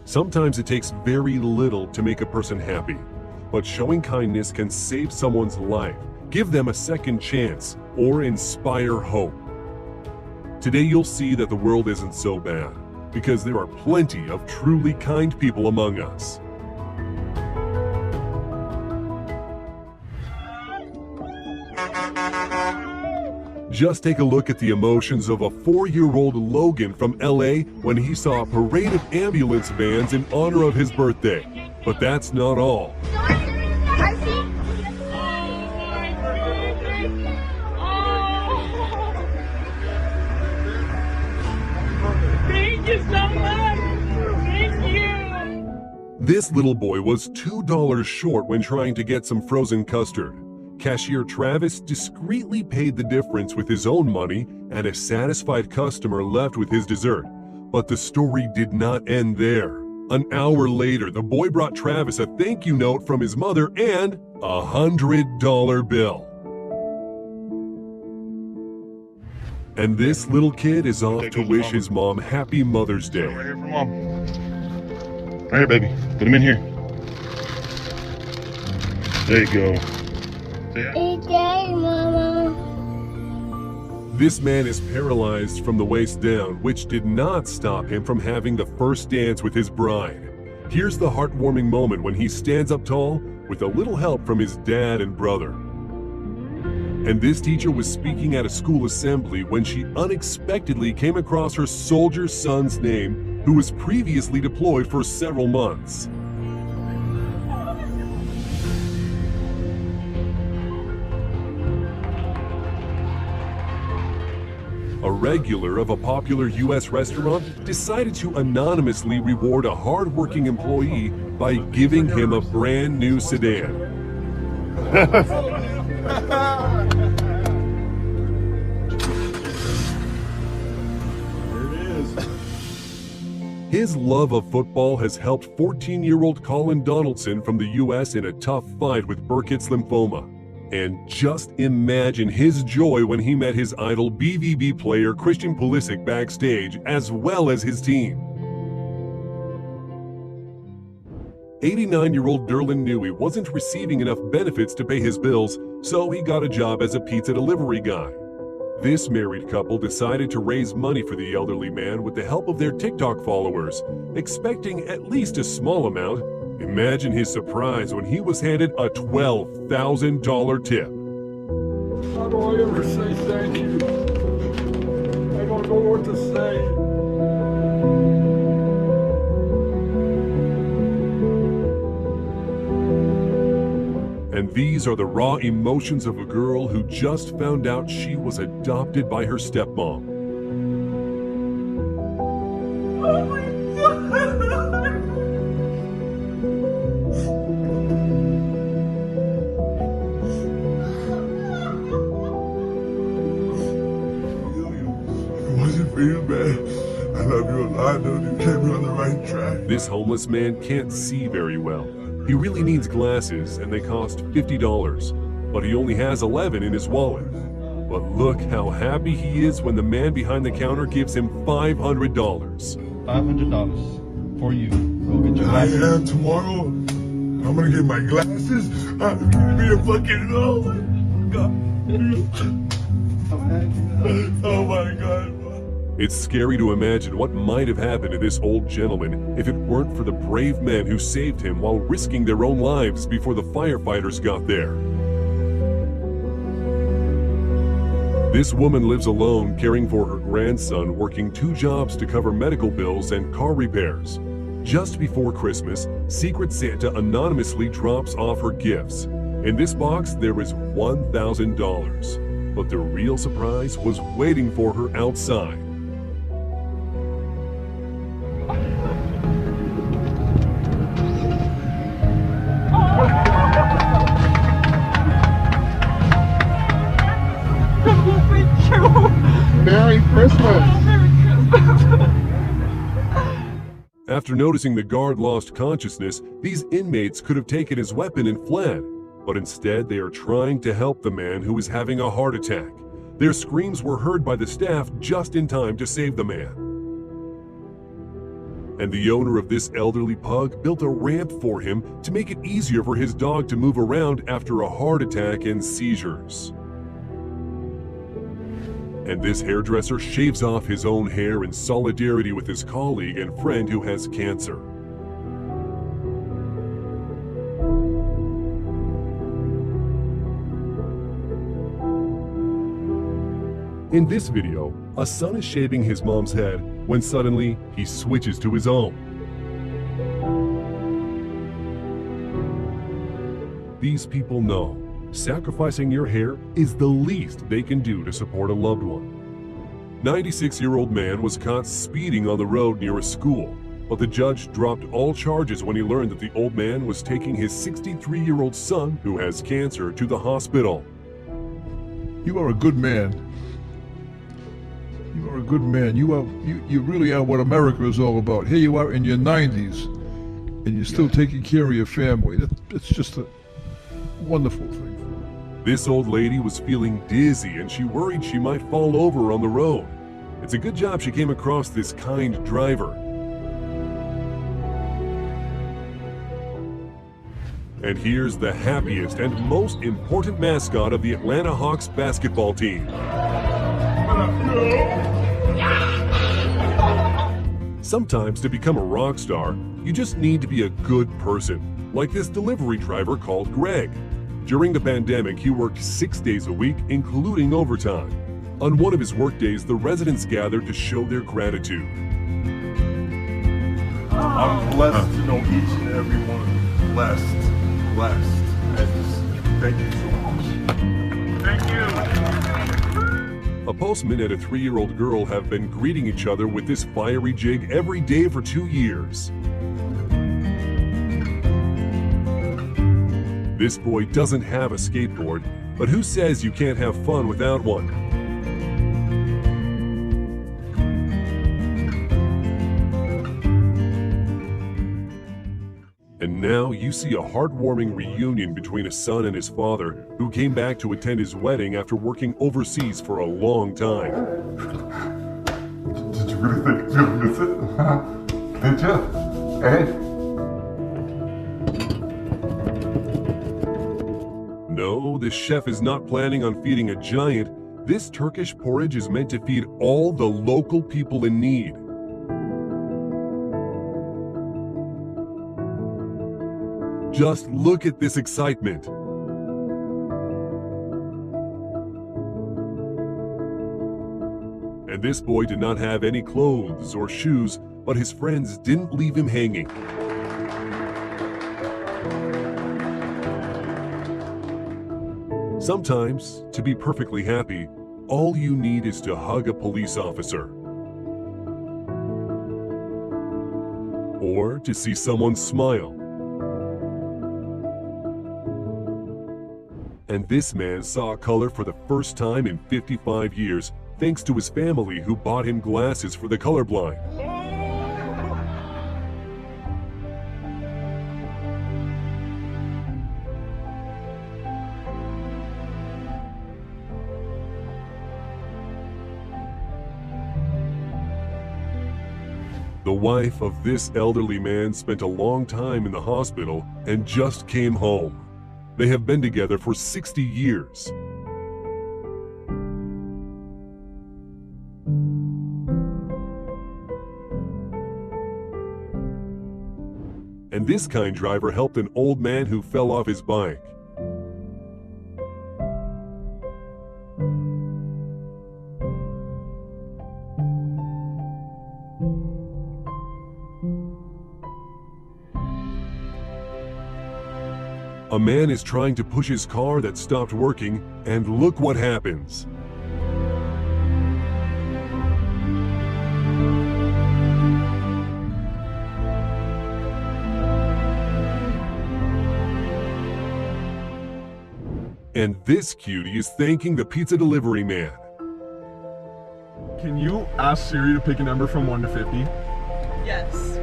Sometimes it takes very little to make a person happy, but showing kindness can save someone's life, give them a second chance, or inspire hope. Today you'll see that the world isn't so bad, because there are plenty of truly kind people among us. Just take a look at the emotions of a 4-year-old Logan from LA when he saw a parade of ambulance vans in honor of his birthday. But that's not all. Thank you so much. Thank you. This little boy was $2 short when trying to get some frozen custard. Cashier Travis discreetly paid the difference with his own money, and a satisfied customer left with his dessert. But the story did not end there. An hour later, the boy brought Travis a thank you note from his mother and a $100 bill. And this little kid is off to wish his mom happy Mother's Day. Right here for mom. Right here, baby. Put him in here. There you go. Hey, Daddy, Mama. This man is paralyzed from the waist down, which did not stop him from having the first dance with his bride. Here's the heartwarming moment when he stands up tall with a little help from his dad and brother. And this teacher was speaking at a school assembly when she unexpectedly came across her soldier son's name, who was previously deployed for several months. A regular of a popular U.S. restaurant decided to anonymously reward a hard-working employee by giving him a brand new sedan. His love of football has helped 14-year-old Colin Donaldson from the U.S. in a tough fight with Burkitt's lymphoma. And just imagine his joy when he met his idol BVB player Christian Pulisic backstage, as well as his team. 89-year-old Derlin knew he wasn't receiving enough benefits to pay his bills, so he got a job as a pizza delivery guy. This married couple decided to raise money for the elderly man with the help of their TikTok followers, expecting at least a small amount. Imagine his surprise when he was handed a $12,000 tip. How do I ever say thank you? I don't know what to say. And these are the raw emotions of a girl who just found out she was adopted by her stepmom. Oh my God. It wasn't for you, man. I love you a lot, though. You kept me on the right track. This homeless man can't see very well. He really needs glasses, and they cost $50, but he only has 11 in his wallet. But look how happy he is when the man behind the counter gives him $500. $500 for you. Go get your I glasses. am tomorrow. I'm gonna get my glasses. I'm gonna be a fucking oh my God. Oh my God. It's scary to imagine what might have happened to this old gentleman if it weren't for the brave men who saved him while risking their own lives before the firefighters got there. This woman lives alone, caring for her grandson, working 2 jobs to cover medical bills and car repairs. Just before Christmas, Secret Santa anonymously drops off her gifts. In this box, there is $1,000. But the real surprise was waiting for her outside. Merry Christmas! After noticing the guard lost consciousness, these inmates could have taken his weapon and fled, but instead they are trying to help the man who is having a heart attack. Their screams were heard by the staff just in time to save the man. And the owner of this elderly pug built a ramp for him to make it easier for his dog to move around after a heart attack and seizures. And this hairdresser shaves off his own hair in solidarity with his colleague and friend who has cancer. In this video, a son is shaving his mom's head when suddenly he switches to his own. These people know sacrificing your hair is the least they can do to support a loved one. 96-year-old man was caught speeding on the road near a school, but the judge dropped all charges when he learned that the old man was taking his 63-year-old son, who has cancer, to the hospital. You are a good man. You are a good man. You really are what America is all about. Here you are in your 90s, and you're still taking care of your family. It's just a wonderful thing. This old lady was feeling dizzy and she worried she might fall over on the road. It's a good job she came across this kind driver. And here's the happiest and most important mascot of the Atlanta Hawks basketball team. Sometimes to become a rock star, you just need to be a good person, like this delivery driver called Greg. During the pandemic, he worked 6 days a week, including overtime. On one of his work days, the residents gathered to show their gratitude. I'm blessed to know each and every one of you. Blessed. And thank you so much. Thank you. A postman and a 3-year-old girl have been greeting each other with this fiery jig every day for 2 years. This boy doesn't have a skateboard, but who says you can't have fun without one? And now you see a heartwarming reunion between a son and his father, who came back to attend his wedding after working overseas for a long time. Did you really think you would miss it? Did you? Hey? No, this chef is not planning on feeding a giant. This Turkish porridge is meant to feed all the local people in need. Just look at this excitement. And this boy did not have any clothes or shoes, but his friends didn't leave him hanging. Sometimes, to be perfectly happy, all you need is to hug a police officer. Or to see someone smile. And this man saw color for the first time in 55 years, thanks to his family who bought him glasses for the colorblind. The wife of this elderly man spent a long time in the hospital and just came home. They have been together for 60 years. And this kind driver helped an old man who fell off his bike. A man is trying to push his car that stopped working, and look what happens. And this cutie is thanking the pizza delivery man. Can you ask Siri to pick a number from 1 to 50? Yes.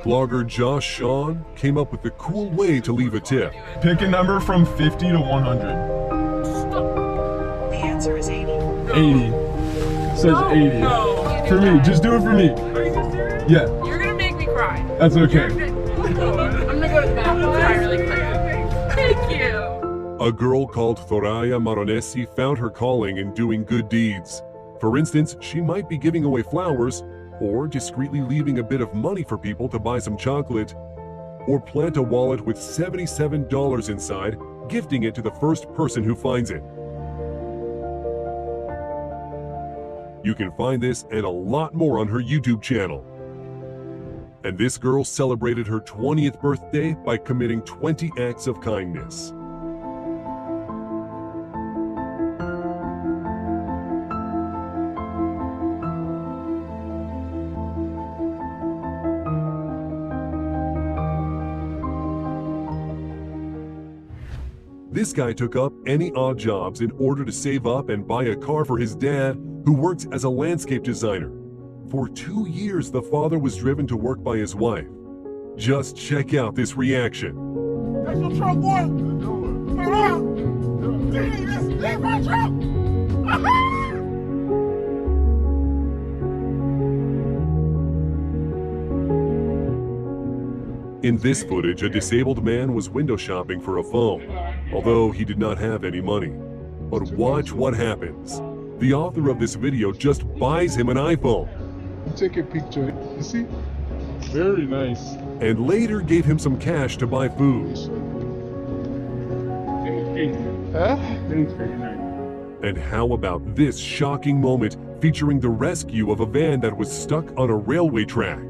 Blogger Josh Sean came up with a cool way to leave a tip. Pick a number from 50 to 100. The answer is 80. 80. Says 80. No. For me, just do it for me. Are you serious? Yeah. You're gonna make me cry. That's okay. I'm gonna go to the bathroom really quick. Thank you. A girl called Thoraya Maronesi found her calling in doing good deeds. For instance, she might be giving away flowers, or discreetly leaving a bit of money for people to buy some chocolate, or plant a wallet with $77 inside, gifting it to the first person who finds it. You can find this and a lot more on her YouTube channel. And this girl celebrated her 20th birthday by committing 20 acts of kindness. This guy took up any odd jobs in order to save up and buy a car for his dad, who works as a landscape designer. For 2 years, the father was driven to work by his wife. Just check out this reaction. That's your truck, boy. Get out. Leave my truck. In this footage, a disabled man was window shopping for a phone, although he did not have any money. But watch what happens. The author of this video just buys him an iPhone. Take a picture. You see? Very nice. And later gave him some cash to buy food. Thanks, very nice. And how about this shocking moment featuring the rescue of a van that was stuck on a railway track?